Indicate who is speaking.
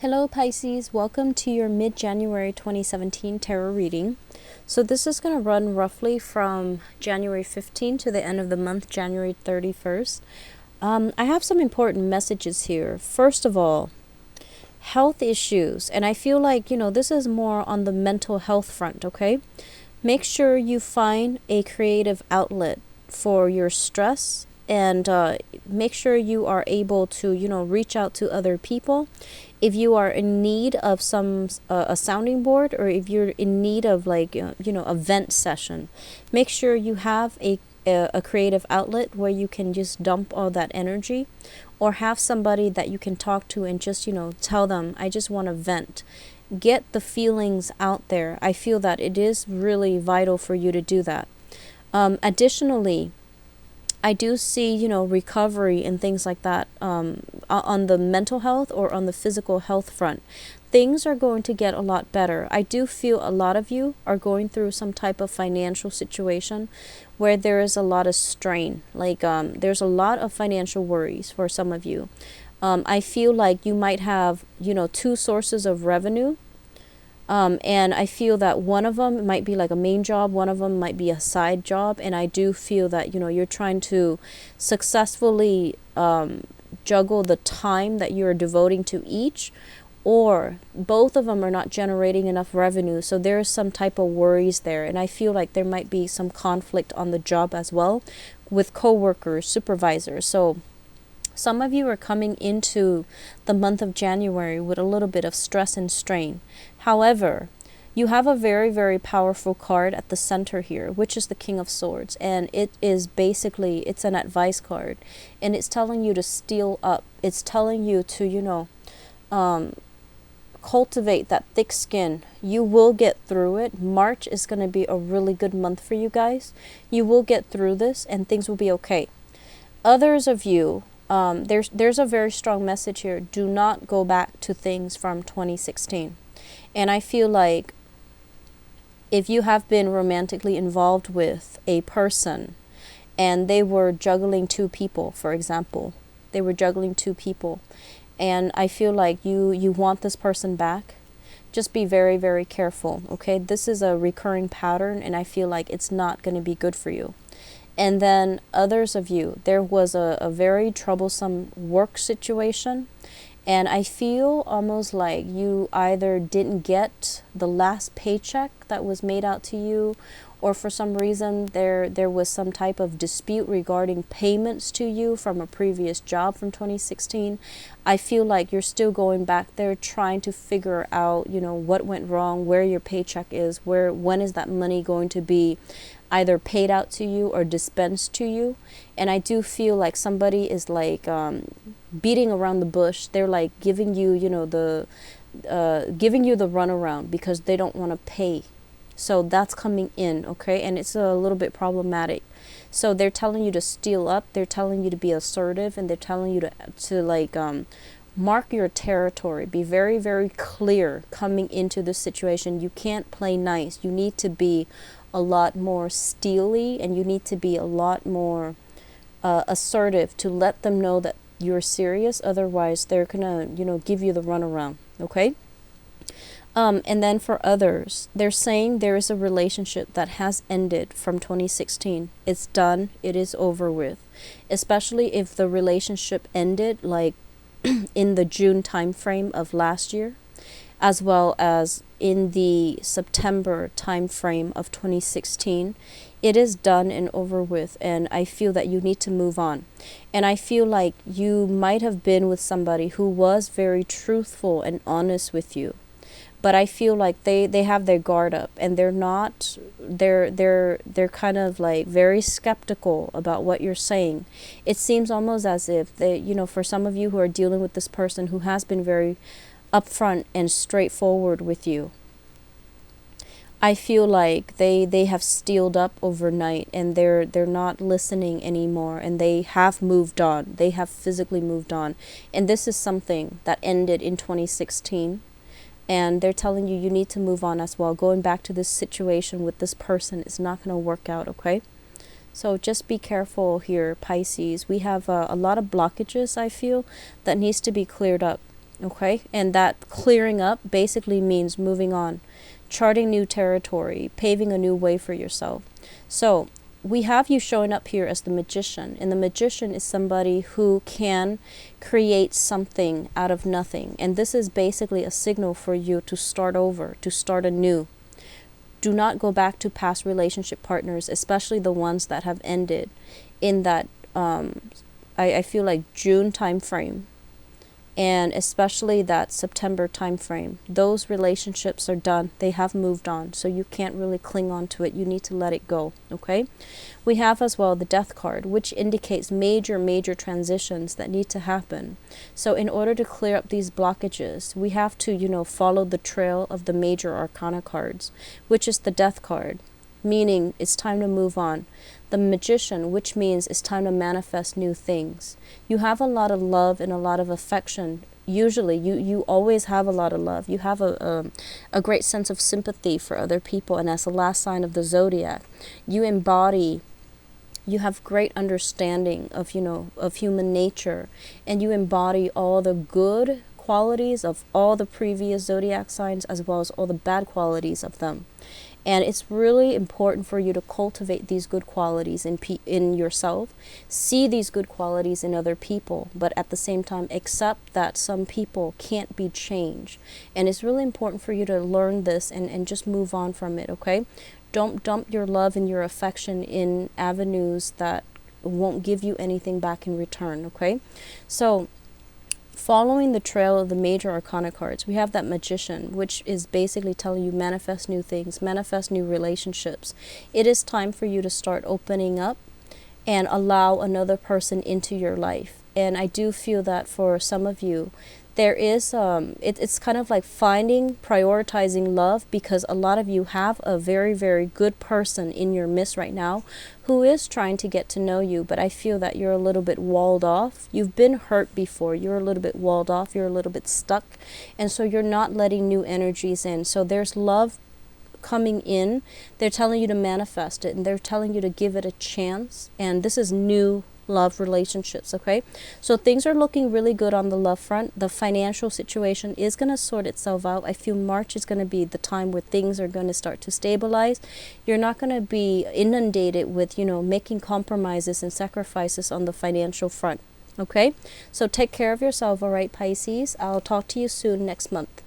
Speaker 1: Hello Pisces, welcome to your mid-January 2017 tarot reading. So this is going to run roughly from January 15 to the end of the month, January 31st. I have some important messages here. First of all, health issues. And I feel like, this is more on the mental health front, okay? Make sure you find a creative outlet for your stress and make sure you are able to, reach out to other people. If you are in need of a sounding board, or if you're in need of a vent session, make sure you have a creative outlet where you can just dump all that energy, or have somebody that you can talk to and just, tell them, I just want to vent. Get the feelings out there. I feel that it is really vital for you to do that. Additionally, I do see, recovery and things like that on the mental health or on the physical health front. Things are going to get a lot better. I do feel a lot of you are going through some type of financial situation where there is a lot of strain. There's a lot of financial worries for some of you. I feel like you might have, two sources of revenue. And I feel that one of them might be like a main job, one of them might be a side job. And I do feel that, you're trying to successfully juggle the time that you're devoting to each, or both of them are not generating enough revenue. So there is some type of worries there. And I feel like there might be some conflict on the job as well with coworkers, supervisors. So some of you are coming into the month of January with a little bit of stress and strain. However, you have a very, very powerful card at the center here, which is the King of Swords. And it is basically, it's an advice card. And it's telling you to steel up. It's telling you to, cultivate that thick skin. You will get through it. March is going to be a really good month for you guys. You will get through this and things will be okay. Others of you, there's a very strong message here. Do not go back to things from 2016. And I feel like if you have been romantically involved with a person and they were juggling two people, for example, they were juggling two people, and I feel like you want this person back, just be very, very careful, okay? This is a recurring pattern, and I feel like it's not going to be good for you. And then others of you, there was a very troublesome work situation. And I feel almost like you either didn't get the last paycheck that was made out to you, or for some reason there was some type of dispute regarding payments to you from a previous job from 2016. I feel like you're still going back there trying to figure out, what went wrong, where your paycheck is, when is that money going to be either paid out to you or dispensed to you. And I do feel like somebody is beating around the bush. They're like giving you, giving you the runaround because they don't want to pay. So that's coming in, okay? And it's a little bit problematic. So they're telling you to steel up. They're telling you to be assertive, and they're telling you to mark your territory. Be very, very clear coming into this situation. You can't play nice. You need to be a lot more steely, and you need to be a lot more assertive to let them know that you're serious. Otherwise, they're gonna, give you the runaround, okay? And then for others, they're saying there is a relationship that has ended from 2016. It's done. It is over with. Especially if the relationship ended in the June time frame of last year, as well as in the September time frame of 2016. It is done and over with, and I feel that you need to move on. And I feel like you might have been with somebody who was very truthful and honest with you. But I feel like they have their guard up, and they're kind of like very skeptical about what you're saying. It seems almost as if they, for some of you who are dealing with this person who has been very upfront and straightforward with you, I feel like they have steeled up overnight, and they're not listening anymore, and they have moved on. They have physically moved on. And this is something that ended in 2016. And they're telling you need to move on as well. Going back to this situation with this person is not going to work out, okay? So just be careful here, Pisces. We have a lot of blockages, I feel, that needs to be cleared up. Okay, and that clearing up basically means moving on, charting new territory, paving a new way for yourself. So we have you showing up here as the magician, and the magician is somebody who can create something out of nothing, and this is basically a signal for you to start over, to start anew. Do not go back to past relationship partners, especially the ones that have ended in that I feel like June time frame, and especially that September time frame. Those relationships are done. They have moved on, so you can't really cling on to it. You need to let it go. Okay, we have as well the Death card, which indicates major transitions that need to happen. So in order to clear up these blockages, we have to follow the trail of the major arcana cards, which is the Death card, meaning it's time to move on. The Magician, which means it's time to manifest new things. You have a lot of love and a lot of affection. Usually you always have a lot of love. You have a great sense of sympathy for other people, and as the last sign of the zodiac, you have great understanding of of human nature, and you embody all the good qualities of all the previous zodiac signs as well as all the bad qualities of them. And it's really important for you to cultivate these good qualities in yourself, see these good qualities in other people, but at the same time accept that some people can't be changed. And it's really important for you to learn this and just move on from it, okay? Don't dump your love and your affection in avenues that won't give you anything back in return, okay? So following the trail of the major arcana cards, we have that Magician, which is basically telling you manifest new things, manifest new relationships. It is time for you to start opening up and allow another person into your life. And I do feel that for some of you, there is it's kind of like prioritizing love, because a lot of you have a very good person in your midst right now who is trying to get to know you, but I feel that you're a little bit walled off. You've been hurt before. You're a little bit walled off. You're a little bit stuck, and so you're not letting new energies in. So there's love coming in. They're telling you to manifest it, and they're telling you to give it a chance, and this is new love relationships, okay? So things are looking really good on the love front. The financial situation is going to sort itself out. I feel March is going to be the time where things are going to start to stabilize. You're not going to be inundated with making compromises and sacrifices on the financial front, okay? So take care of yourself, all right, Pisces. I'll talk to you soon next month.